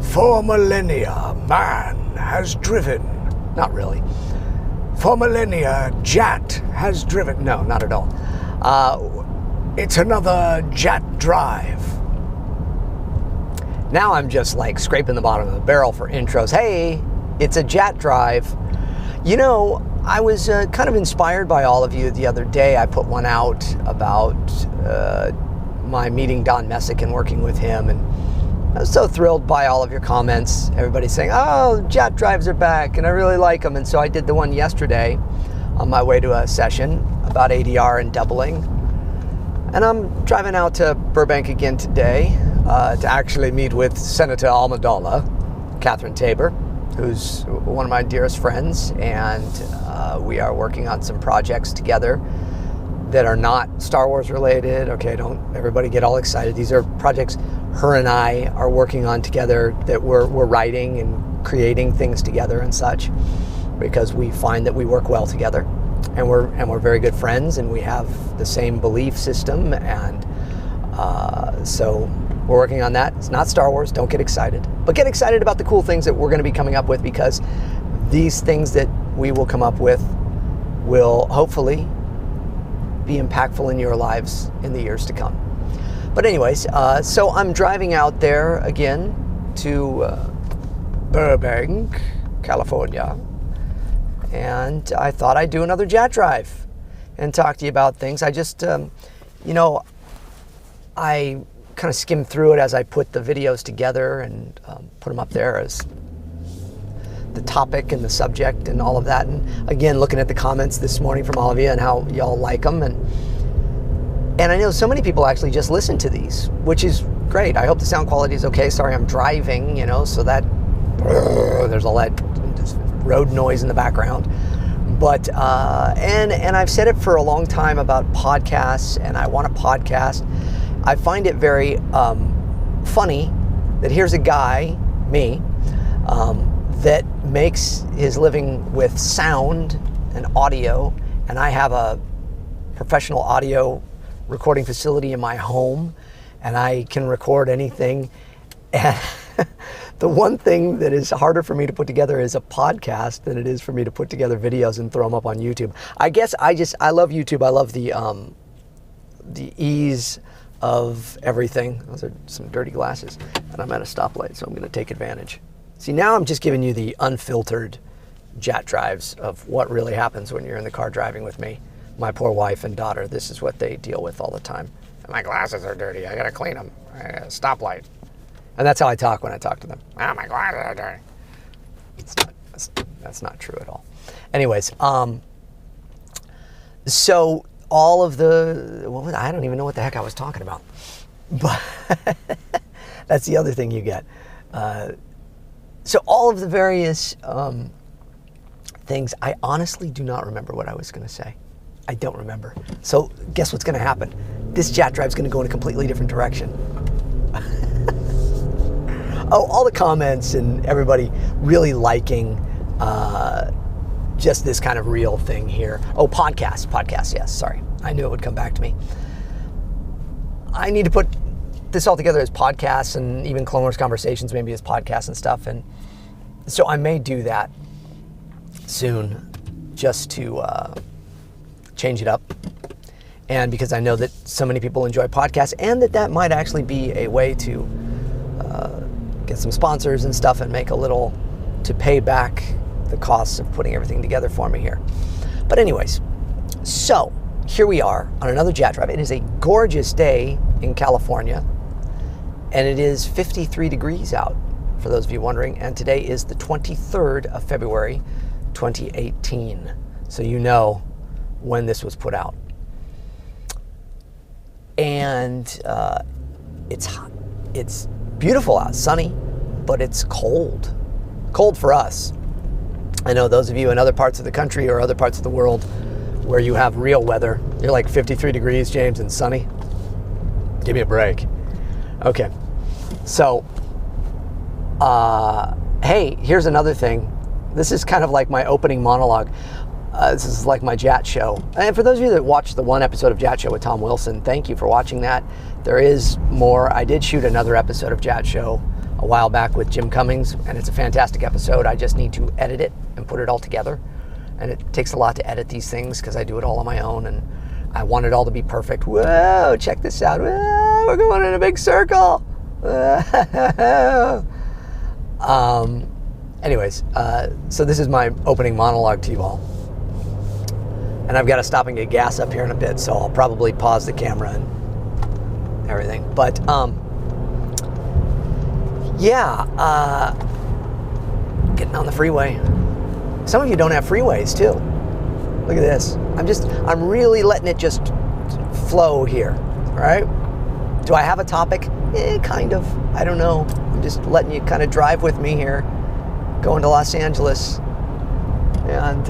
For millennia, man has driven. Not really. For millennia, JAT has driven. No, not at all. It's another JAT Drive. Now I'm just like scraping the bottom of the barrel for intros. Hey, it's a JAT Drive. You know, I was kind of inspired by all of you the other day. I put one out about my meeting Don Messick and working with him, and I was so thrilled by all of your comments. Everybody saying, oh, JAT Drives are back, and I really like them. And so I did the one yesterday on my way to a session about ADR and doubling. And I'm driving out to Burbank again today to actually meet with Senator Amidala, Catherine Tabor, who's one of my dearest friends, and we are working on some projects together that are not Star Wars related. Okay, don't everybody get all excited. These are projects her and I are working on together, that we're writing and creating things together and such, because we find that we work well together, and we're very good friends, and we have the same belief system, and so we're working on that. It's not Star Wars, don't get excited, but get excited about the cool things that we're going to be coming up with, because these things that we will come up with will hopefully be impactful in your lives in the years to come. But anyways, so I'm driving out there again to Burbank, California, and I thought I'd do another JAT Drive and talk to you about things. I just, you know, I kind of skimmed through it as I put the videos together and put them up there as the topic and the subject and all of that. And again, looking at the comments this morning from all of you and how y'all like them. And I know so many people actually just listen to these, which is great. I hope the sound quality is okay. Sorry, I'm driving, you know, so that there's all that road noise in the background. But, and I've said it for a long time about podcasts, and I want a podcast. I find it very funny that here's a guy, me, that makes his living with sound and audio, and I have a professional audio recording facility in my home, and I can record anything. And the one thing that is harder for me to put together is a podcast than it is for me to put together videos and throw them up on YouTube. I guess I love YouTube. I love the ease of everything. Those are some dirty glasses, and I'm at a stoplight, so I'm going to take advantage. See, now I'm just giving you the unfiltered JAT Drives of what really happens when you're in the car driving with me. My poor wife and daughter, this is what they deal with all the time. My glasses are dirty. I got to clean them. I got a stoplight. And that's how I talk when I talk to them. Oh, my glasses are dirty. That's not true at all. Anyways, so all of the, well, I don't even know what the heck I was talking about. But that's the other thing you get. So all of the various things, I honestly do not remember what I was going to say. I don't remember. So guess what's going to happen? This JAT Drive is going to go in a completely different direction. Oh, all the comments and everybody really liking just this kind of real thing here. Oh, podcast, yes, sorry. I knew it would come back to me. I need to put this all together as podcasts, and even Clone Wars Conversations maybe as podcasts and stuff. And so I may do that soon, just to change it up. And because I know that so many people enjoy podcasts, and that might actually be a way to get some sponsors and stuff and make a little to pay back the costs of putting everything together for me here. But anyways, so here we are on another JAT Drive. It is a gorgeous day in California, and it is 53 degrees out, for those of you wondering, and today is the 23rd of February, 2018. So you know when this was put out. And it's hot. It's beautiful out, sunny, but it's cold. Cold for us. I know those of you in other parts of the country or other parts of the world where you have real weather, you're like 53 degrees, James, and sunny. Give me a break. Okay, so, hey, here's another thing. This is kind of like my opening monologue. This is like my JAT show. And for those of you that watched the one episode of JAT show with Tom Wilson, thank you for watching that. There is more. I did shoot another episode of JAT show a while back with Jim Cummings, and it's a fantastic episode. I just need to edit it and put it all together. And it takes a lot to edit these things because I do it all on my own, and I want it all to be perfect. Whoa, check this out. Whoa, we're going in a big circle. Anyways, so this is my opening monologue to you all. And I've got to stop and get gas up here in a bit, so I'll probably pause the camera and everything. But, getting on the freeway. Some of you don't have freeways, too. Look at this. I'm really letting it just flow here, all right? Do I have a topic? Kind of. I don't know. I'm just letting you kind of drive with me here, going to Los Angeles, and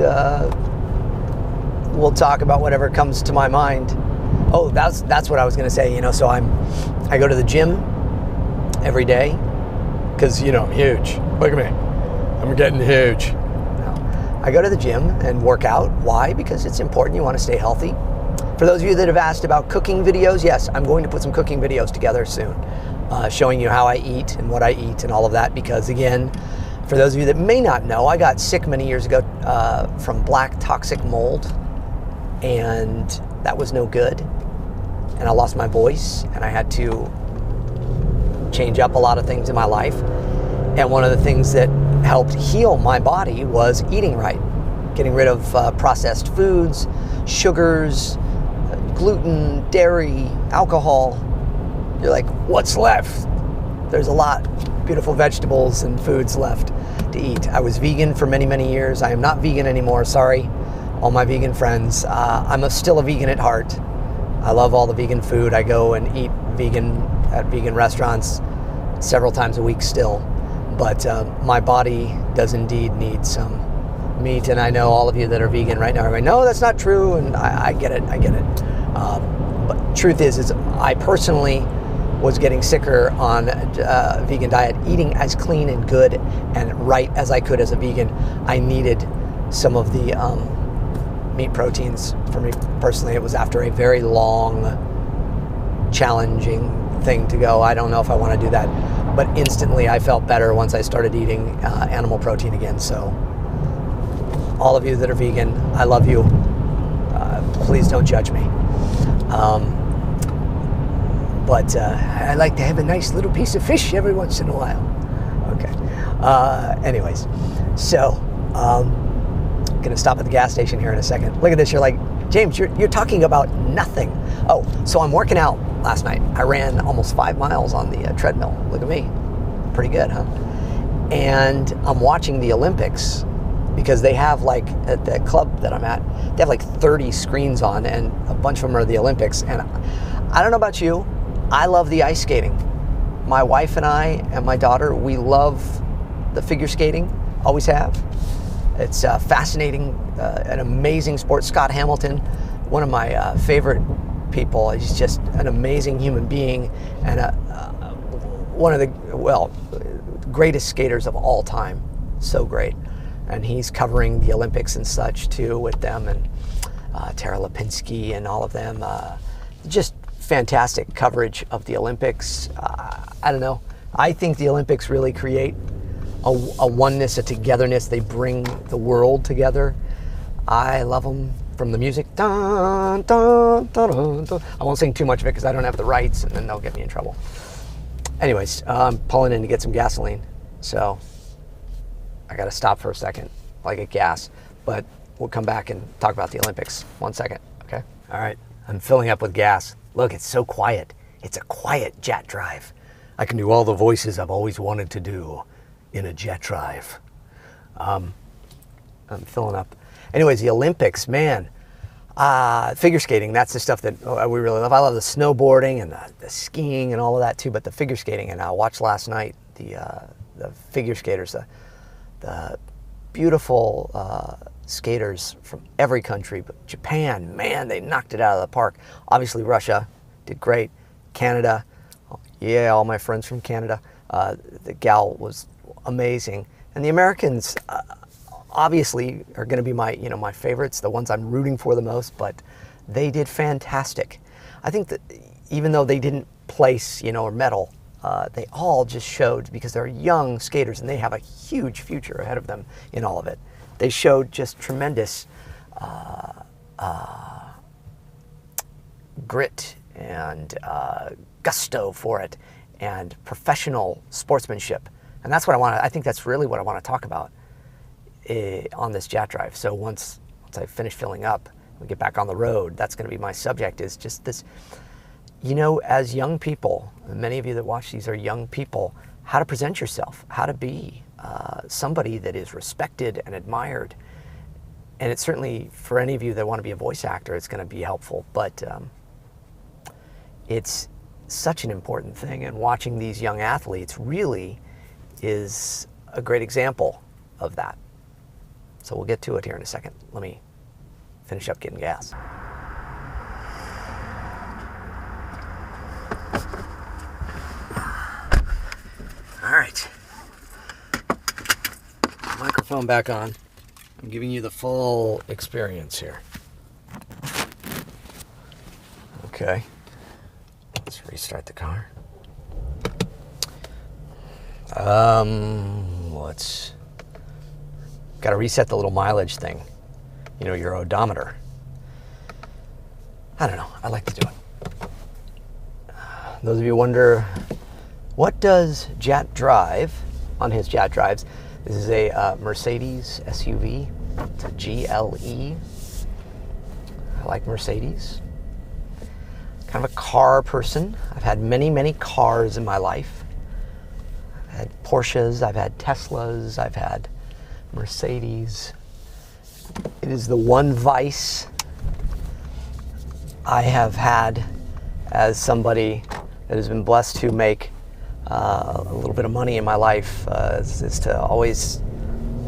we'll talk about whatever comes to my mind. Oh, that's what I was going to say. So I go to the gym every day because I'm huge. Look at me. I'm getting huge. I go to the gym and work out. Why? Because it's important. You want to stay healthy. For those of you that have asked about cooking videos, yes, I'm going to put some cooking videos together soon, showing you how I eat and what I eat and all of that. Because again, for those of you that may not know, I got sick many years ago from black toxic mold, and that was no good. And I lost my voice, and I had to change up a lot of things in my life. And one of the things that helped heal my body was eating right, getting rid of processed foods, sugars, gluten, dairy, alcohol. You're like, what's left? There's a lot. Beautiful vegetables and foods left to eat. I was vegan for many, many years. I am not vegan anymore. Sorry, all my vegan friends. I'm still a vegan at heart. I love all the vegan food. I go and eat vegan at vegan restaurants several times a week still. But my body does indeed need some meat, and I know all of you that are vegan right now are going, no, that's not true, and I get it. But truth is I personally was getting sicker on a vegan diet, eating as clean and good and right as I could as a vegan. I needed some of the meat proteins. For me personally, it was after a very long, challenging thing to go, I don't know if I want to do that. But instantly I felt better once I started eating animal protein again. So all of you that are vegan, I love you. Please don't judge me. But I like to have a nice little piece of fish every once in a while. Okay. Anyways, so gonna stop at the gas station here in a second. Look at this. You're like, James, you're talking about nothing. Oh, so I'm working out last night. I ran almost 5 miles on the treadmill. Look at me. Pretty good, huh? And I'm watching the Olympics because they have, like, at the club that I'm at, they have like 30 screens on, and a bunch of them are the Olympics. And I don't know about you, I love the ice skating. My wife and I and my daughter, we love the figure skating, always have. It's fascinating, an amazing sport. Scott Hamilton, one of my favorite people. He's just an amazing human being and one of the greatest skaters of all time. So great. And he's covering the Olympics and such too with them, and Tara Lipinski and all of them. Just fantastic coverage of the Olympics. I don't know. I think the Olympics really create a oneness, a togetherness. They bring the world together. I love them. From the music, dun, dun, dun, dun, dun. I won't sing too much of it because I don't have the rights, and then they'll get me in trouble. Anyways, I'm pulling in to get some gasoline, so I got to stop for a second while I get gas. But we'll come back and talk about the Olympics. 1 second, okay? All right, I'm filling up with gas. Look, it's so quiet. It's a quiet JAT Drive. I can do all the voices I've always wanted to do in a JAT Drive. I'm filling up. Anyways, the Olympics, man, figure skating, that's the stuff that we really love. I love the snowboarding and the skiing and all of that too, but the figure skating, and I watched last night the figure skaters, the beautiful skaters from every country, but Japan, man, they knocked it out of the park. Obviously Russia did great. Canada, yeah, all my friends from Canada. The gal was amazing. And the Americans, obviously are going to be my, my favorites, the ones I'm rooting for the most, but they did fantastic. I think that even though they didn't place, or medal, they all just showed, because they're young skaters and they have a huge future ahead of them in all of it. They showed just tremendous grit and gusto for it, and professional sportsmanship. And that's what I think that's really what I want to talk about on this JAT Drive. So once I finish filling up, we get back on the road, that's going to be my subject, is just this, as young people, many of you that watch these are young people, how to present yourself, how to be somebody that is respected and admired. And it's certainly, for any of you that want to be a voice actor, it's going to be helpful. But it's such an important thing. And watching these young athletes really is a great example of that. So we'll get to it here in a second. Let me finish up getting gas. All right. Microphone back on. I'm giving you the full experience here. Okay. Let's restart the car. Let's got to reset the little mileage thing. Your odometer. I don't know. I like to do it. Those of you wonder, what does JAT Drive on his JAT Drives? This is a Mercedes SUV. It's a GLE. I like Mercedes. Kind of a car person. I've had many, many cars in my life. I've had Porsches, I've had Teslas, I've had Mercedes. It is the one vice I have had as somebody that has been blessed to make a little bit of money in my life, is to always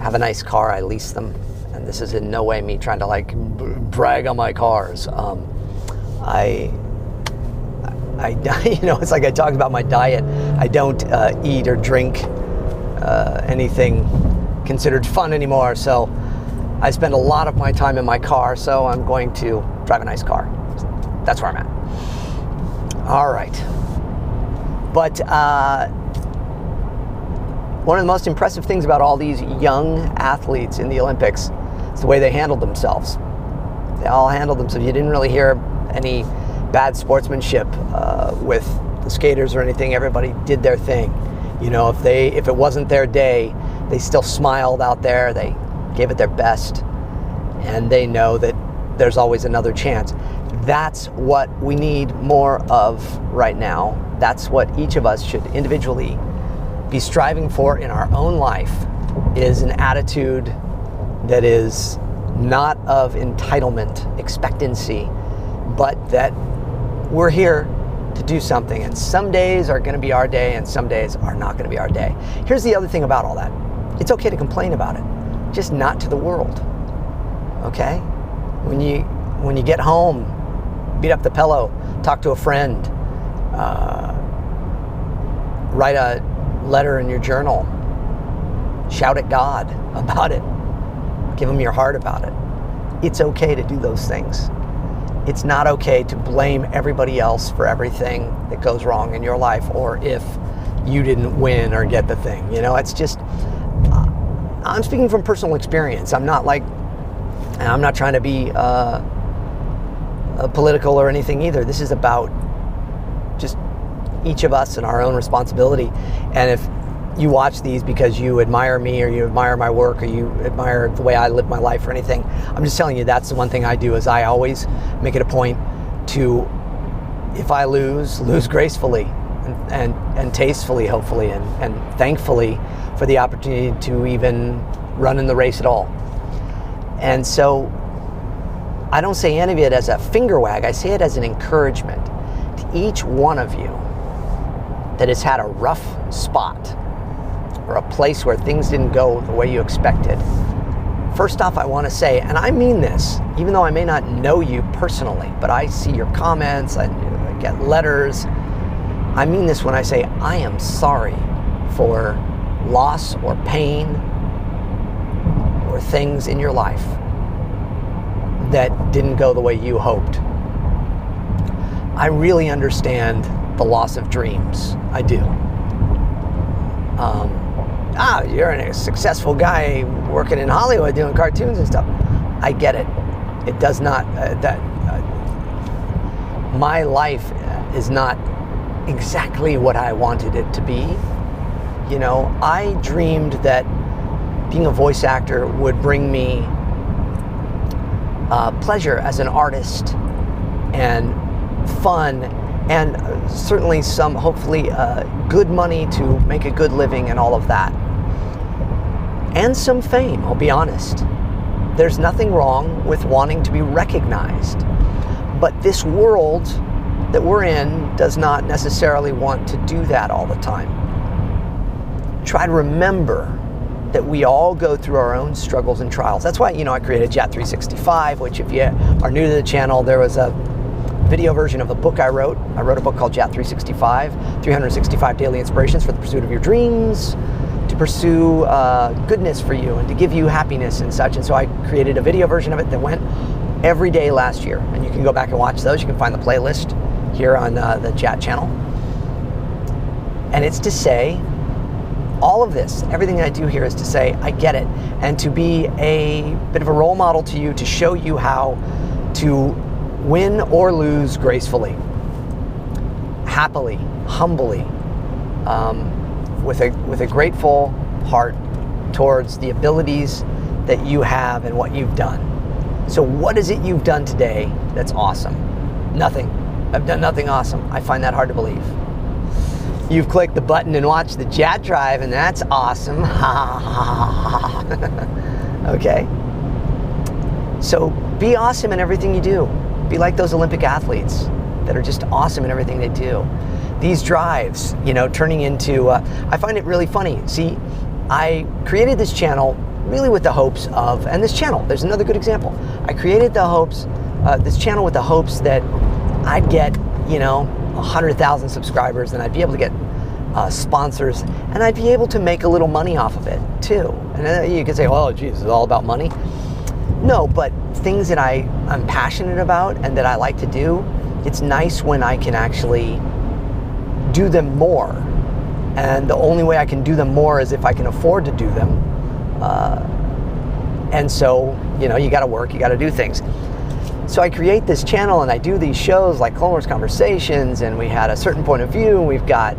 have a nice car. I lease them, and this is in no way me trying to brag on my cars. It's like I talked about my diet. I don't eat or drink anything considered fun anymore, so I spend a lot of my time in my car, so I'm going to drive a nice car. That's where I'm at. All right. But one of the most impressive things about all these young athletes in the Olympics is the way they handled themselves. They all handled themselves. You didn't really hear any bad sportsmanship with the skaters or anything. Everybody did their thing. If it wasn't their day, they still smiled out there. They gave it their best, and they know that there's always another chance. That's what we need more of right now. That's what each of us should individually be striving for in our own life, is an attitude that is not of entitlement, expectancy, but that we're here to do something, and some days are going to be our day and some days are not going to be our day. Here's the other thing about all that. It's okay to complain about it, just not to the world. Okay? When you get home, beat up the pillow, talk to a friend, write a letter in your journal, shout at God about it, give him your heart about it. It's okay to do those things. It's not okay to blame everybody else for everything that goes wrong in your life, or if you didn't win or get the thing. It's just, I'm speaking from personal experience. I'm not trying to be political or anything either. This is about just each of us and our own responsibility. And if you watch these because you admire me, or you admire my work, or you admire the way I live my life or anything, I'm just telling you, that's the one thing I do, is I always make it a point to, if I lose gracefully and tastefully, hopefully, and thankfully for the opportunity to even run in the race at all. And so I don't say any of it as a finger wag. I say it as an encouragement to each one of you that has had a rough spot, or a place where things didn't go the way you expected. First off, I want to say, and I mean this, even though I may not know you personally, but I see your comments, I get letters. I mean this when I say I am sorry for loss or pain were things in your life that didn't go the way you hoped. I really understand the loss of dreams. I do. You're a successful guy working in Hollywood doing cartoons and stuff. I get it. It does not, my life is not exactly what I wanted it to be. You know, I dreamed that being a voice actor would bring me pleasure as an artist and fun and certainly some, hopefully, good money to make a good living and all of that. And some fame, I'll be honest. There's nothing wrong with wanting to be recognized. But this world that we're in does not necessarily want to do that all the time. Try to remember that we all go through our own struggles and trials. That's why, I created JAT 365, which if you are new to the channel, there was a video version of a book I wrote. I wrote a book called JAT 365, 365 Daily Inspirations for the Pursuit of Your Dreams, to pursue goodness for you and to give you happiness and such. And so I created a video version of it that went every day last year. And you can go back and watch those. You can find the playlist here on the JAT channel. And it's to say, all of this, everything I do here is to say, I get it. And to be a bit of a role model to you, to show you how to win or lose gracefully, happily, humbly, with a grateful heart towards the abilities that you have and what you've done. So what is it you've done today that's awesome? Nothing. I've done nothing awesome. I find that hard to believe. You've clicked the button and watched the JAT Drive, and that's awesome. Okay? So be awesome in everything you do. Be like those Olympic athletes that are just awesome in everything they do. These drives, turning into, I find it really funny. See, I created this channel really with the hopes of, and this channel, there's another good example. I created this channel with the hopes that I'd get, 100,000 subscribers and I'd be able to get sponsors and I'd be able to make a little money off of it too. And then you could say, oh, geez, it's all about money. No, but things that I'm passionate about and that I like to do, it's nice when I can actually do them more. And the only way I can do them more is if I can afford to do them. And so, you got to work, you got to do things. So I create this channel and I do these shows like Clone Wars Conversations, and we had a certain point of view, and we've got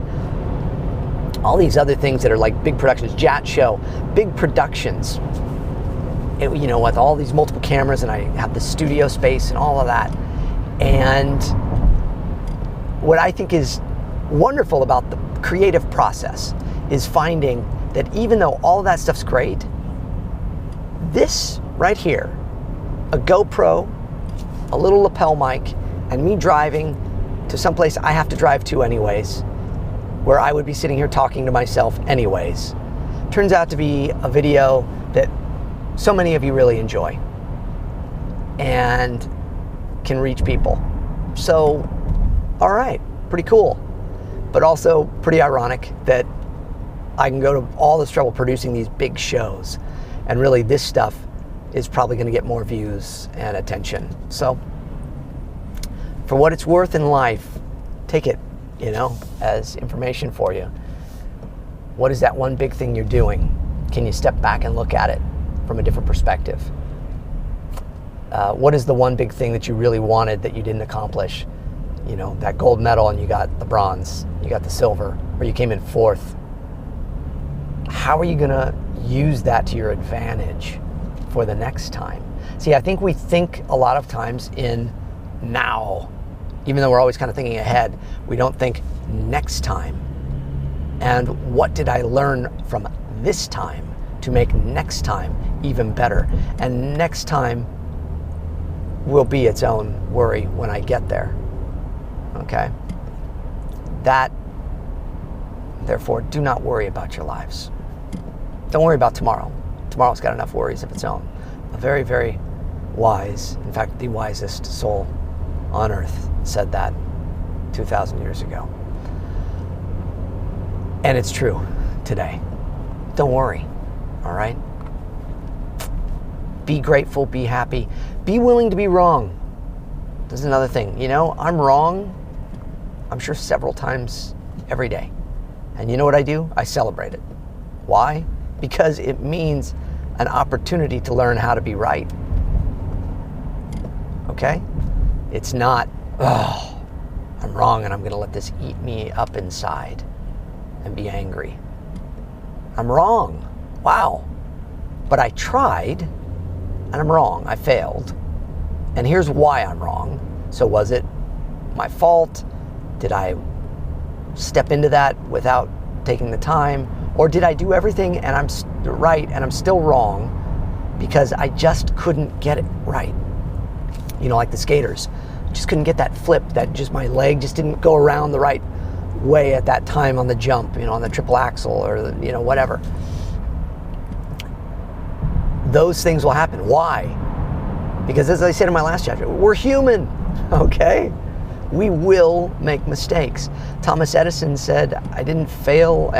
all these other things that are like big productions, JAT Show, big productions. With all these multiple cameras, and I have the studio space and all of that. And what I think is wonderful about the creative process is finding that even though all of that stuff's great, this right here, a GoPro, a little lapel mic, and me driving to someplace I have to drive to anyways, where I would be sitting here talking to myself anyways, turns out to be a video that so many of you really enjoy and can reach people. So, all right, pretty cool. But also pretty ironic that I can go to all this trouble producing these big shows, and really this stuff is probably going to get more views and attention. So, for what it's worth in life, take it, as information for you. What is that one big thing you're doing? Can you step back and look at it from a different perspective? What is the one big thing that you really wanted that you didn't accomplish? That gold medal and you got the bronze, you got the silver, or you came in fourth. How are you going to use that to your advantage for the next time? See, I think we think a lot of times in now, even though we're always kind of thinking ahead. We don't think next time. And what did I learn from this time to make next time even better? And next time will be its own worry when I get there. Okay? Therefore, do not worry about your lives. Don't worry about tomorrow. Tomorrow's got enough worries of its own. A very, very wise, in fact, the wisest soul on earth said that 2,000 years ago. And it's true today. Don't worry, all right? Be grateful, be happy, be willing to be wrong. This is another thing. You know, I'm wrong, I'm sure several times every day. And you know what I do? I celebrate it. Why? Because it means an opportunity to learn how to be right. Okay? It's not, oh, I'm wrong and I'm going to let this eat me up inside and be angry. I'm wrong. Wow. But I tried and I'm wrong. I failed. And here's why I'm wrong. So was it my fault? Did I step into that without taking the time? Or did I do everything and I'm right and I'm still wrong because I just couldn't get it right? You know, like the skaters. Just couldn't get that flip, that just my leg just didn't go around the right way at that time on the jump, you know, on the triple axel or, the, you know, whatever. Those things will happen. Why? Because as I said in my last chapter, we're human, okay? We will make mistakes. Thomas Edison said, I didn't fail.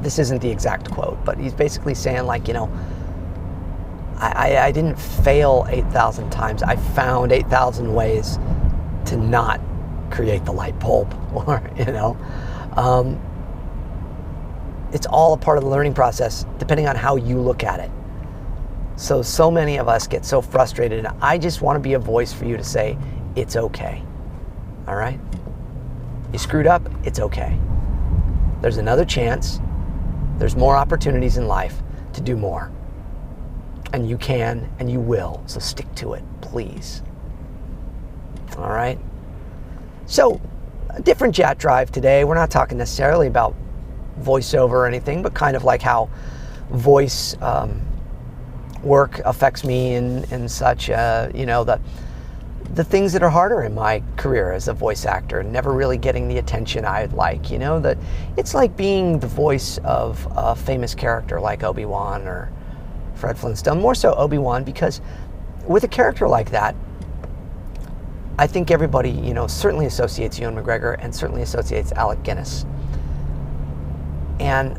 This isn't the exact quote, but he's basically saying, like, you know, I didn't fail 8,000 times. I found 8,000 ways to not create the light bulb, or, you know. It's all a part of the learning process, depending on how you look at it. So many of us get so frustrated. And I just want to be a voice for you to say, it's okay. All right? You screwed up, it's okay. There's another chance. There's more opportunities in life to do more. And you can and you will. So stick to it, please. All right? So, a different JAT Drive today. We're not talking necessarily about voiceover or anything, but kind of like how voice work affects me and such. You know, the things that are harder in my career as a voice actor, never really getting the attention I'd like. You know, that it's like being the voice of a famous character like Obi-Wan or Fred Flintstone. More so Obi-Wan, because with a character like that, I think everybody, you know, certainly associates Ewan McGregor and certainly associates Alec Guinness. And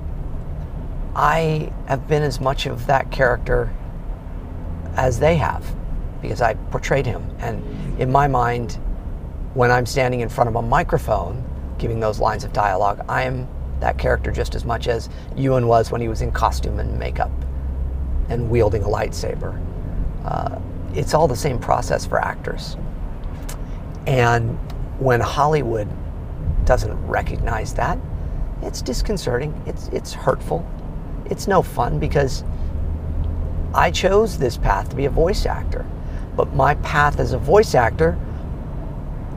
I have been as much of that character as they have, because I portrayed him. And in my mind, when I'm standing in front of a microphone giving those lines of dialogue, I am that character just as much as Ewan was when he was in costume and makeup and wielding a lightsaber. It's all the same process for actors. And when Hollywood doesn't recognize that, it's disconcerting, it's hurtful, it's no fun, because I chose this path to be a voice actor. But my path as a voice actor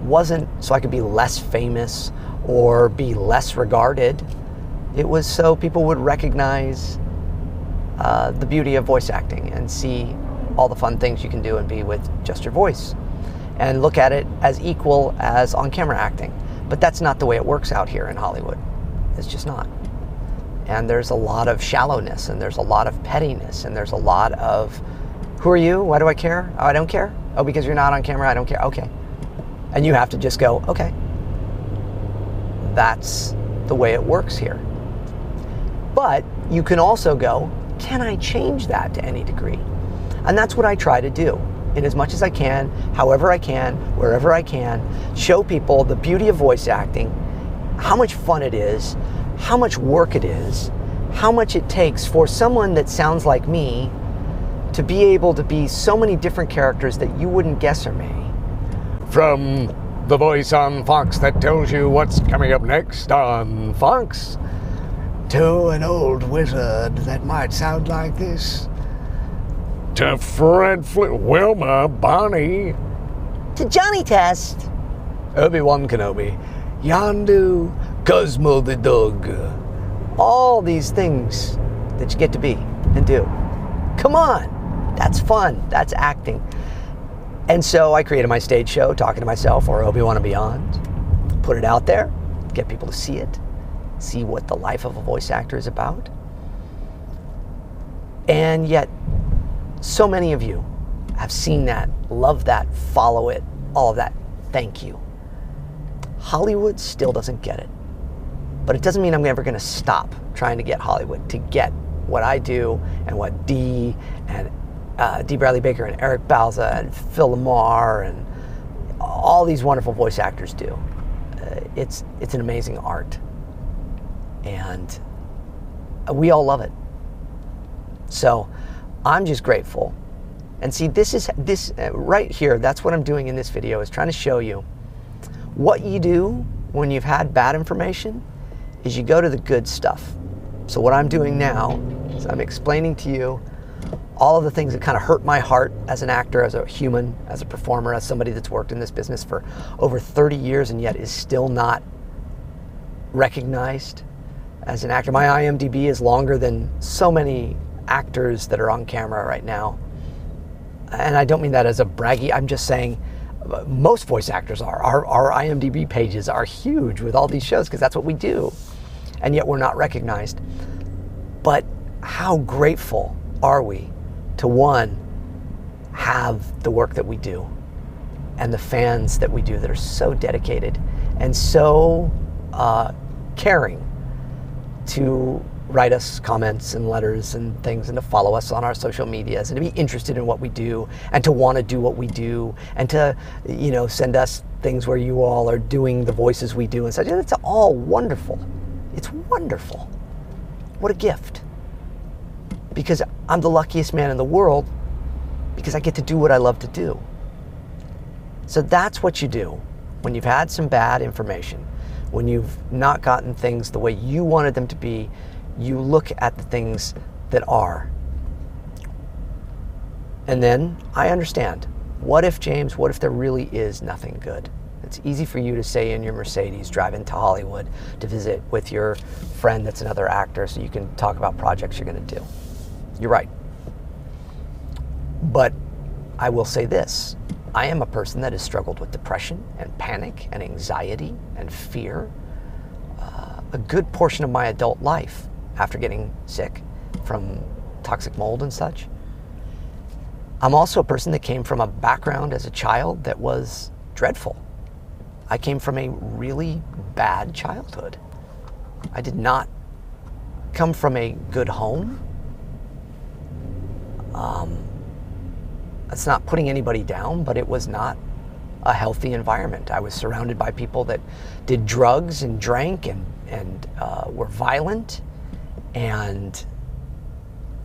wasn't so I could be less famous or be less regarded. It was so people would recognize the beauty of voice acting and see all the fun things you can do and be with just your voice, and look at it as equal as on-camera acting. But that's not the way it works out here in Hollywood. It's just not. And there's a lot of shallowness, and there's a lot of pettiness, and there's a lot of, who are you? Why do I care? Oh, I don't care? Oh, because you're not on camera, I don't care? Okay. And you have to just go, okay. That's the way it works here. But you can also go, can I change that to any degree? And that's what I try to do, in as much as I can, however I can, wherever I can, show people the beauty of voice acting, how much fun it is, how much work it is, how much it takes for someone that sounds like me to be able to be so many different characters that you wouldn't guess are me. From the voice on Fox that tells you what's coming up next on Fox, to an old wizard that might sound like this, to Fred Wilma, Bonnie, To Johnny Test, Obi-Wan Kenobi, Yondu, Cosmo the dog. all these things that you get to be and do. Come on, that's fun, that's acting. And so I created my stage show, Talking to Myself, or Obi-Wan and Beyond. Put it out there, get people to see it, see what the life of a voice actor is about. And yet, so many of you have seen that, love that, follow it, all of that. Thank you. Hollywood still doesn't get it. But it doesn't mean I'm ever going to stop trying to get Hollywood to get what I do and what Dee and D. Bradley Baker and Eric Balza and Phil Lamar and all these wonderful voice actors do. It's an amazing art, and we all love it. So I'm just grateful. And see, this right here, that's what I'm doing in this video, is trying to show you what you do when you've had bad information is you go to the good stuff. So what I'm doing now is I'm explaining to you all of the things that kind of hurt my heart as an actor, as a human, as a performer, as somebody that's worked in this business for over 30 years and yet is still not recognized as an actor. My IMDb is longer than so many actors that are on camera right now. And I don't mean that as a braggy, I'm just saying most voice actors are. Our IMDb pages are huge with all these shows because that's what we do. And yet we're not recognized. But how grateful are we to, one, have the work that we do and the fans that we do that are so dedicated and so caring to write us comments and letters and things, and to follow us on our social medias, and to be interested in what we do, and to want to do what we do, and to, you know, send us things where you all are doing the voices we do and such. It's all wonderful. It's wonderful. What a gift. Because I'm the luckiest man in the world because I get to do what I love to do. So that's what you do when you've had some bad information, when you've not gotten things the way you wanted them to be. You look at the things that are. And then I understand. What if, James, what if there really is nothing good? It's easy for you to say in your Mercedes driving to Hollywood to visit with your friend that's another actor so you can talk about projects you're going to do. You're right. But I will say this. I am a person that has struggled with depression and panic and anxiety and fear a good portion of my adult life after getting sick from toxic mold and such. I'm also a person that came from a background as a child that was dreadful. I came from a really bad childhood. I did not come from a good home. That's not putting anybody down, but it was not a healthy environment. I was surrounded by people that did drugs and drank and were violent and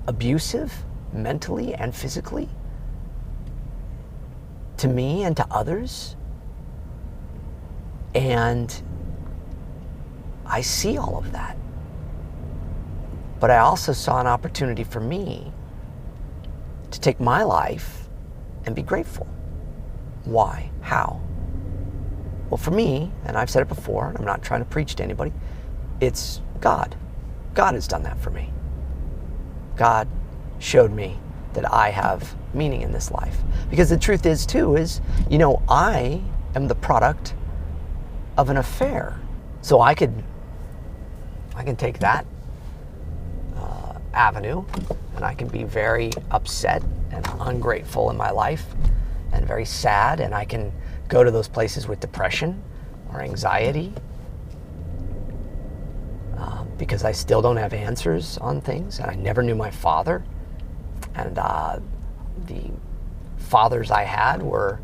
abusive mentally and physically to me and to others. And I see all of that. But I also saw an opportunity for me to take my life and be grateful. Why? How? Well, for me, and I've said it before, and I'm not trying to preach to anybody, it's God. God has done that for me. God showed me that I have meaning in this life. Because the truth is, too, is, you know, I am the product of an affair. So I can take that avenue, and I can be very upset and ungrateful in my life and very sad, and I can go to those places with depression or anxiety because I still don't have answers on things, and I never knew my father, and the fathers I had were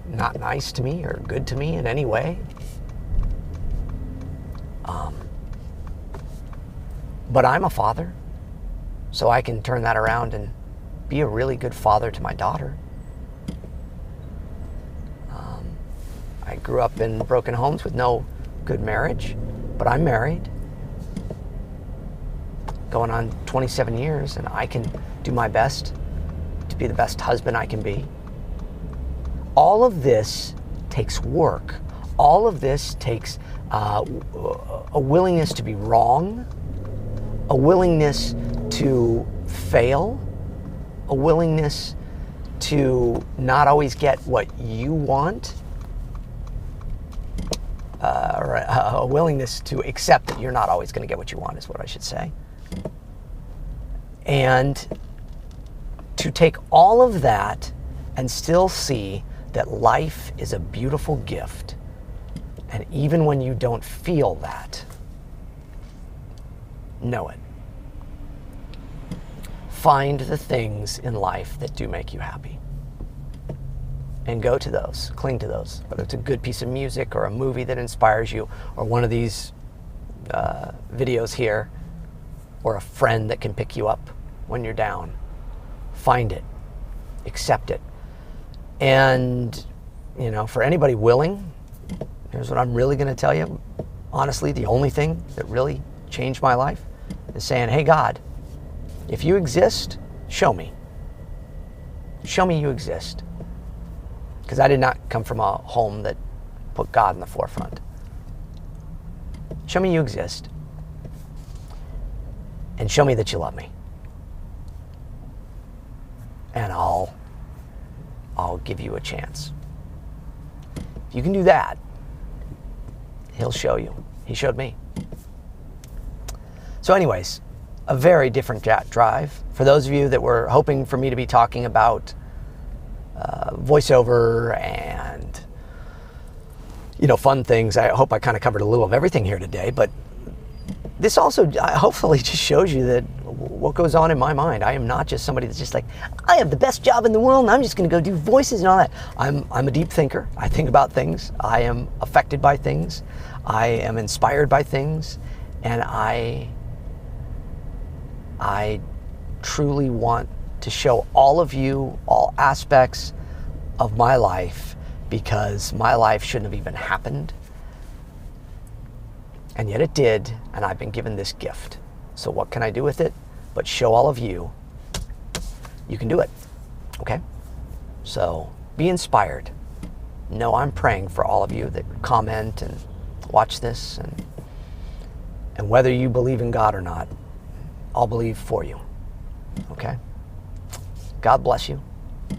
not nice to me or good to me in any way. But I'm a father, so I can turn that around and be a really good father to my daughter. I grew up in broken homes with no good marriage, but I'm married, going on 27 years, and I can do my best to be the best husband I can be. All of this takes work. All of this takes a willingness to be wrong, a willingness to fail, a willingness to not always get what you want, or a willingness to accept that you're not always going to get what you want, is what I should say. And to take all of that and still see that life is a beautiful gift. And even when you don't feel that, know it. find the things in life that do make you happy. And go to those, cling to those, whether it's a good piece of music or a movie that inspires you, or one of these videos here, or a friend that can pick you up when you're down. Find it, accept it. And, you know, for anybody willing, here's what I'm really going to tell you. Honestly, the only thing that really changed my life is saying, hey, God, if you exist, show me. Show me you exist. Because I did not come from a home that put God in the forefront. Show me you exist. And show me that you love me. And I'll give you a chance. If you can do that, he'll show you. He showed me. So anyways, a very different JAT Drive. For those of you that were hoping for me to be talking about voiceover and, you know, fun things, I hope I kind of covered a little of everything here today, but this also hopefully just shows you that what goes on in my mind. I am not just somebody that's just like, I have the best job in the world and I'm just going to go do voices and all that. I'm a deep thinker. I think about things. I am affected by things. I am inspired by things. And I truly want to show all of you all aspects of my life, because my life shouldn't have even happened. And yet it did, and I've been given this gift. So what can I do with it but show all of you you can do it, okay? So be inspired. Know I'm praying for all of you that comment and watch this, and whether you believe in God or not, I'll believe for you, okay? God bless you.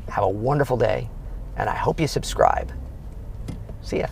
Have a wonderful day, and I hope you subscribe. See ya.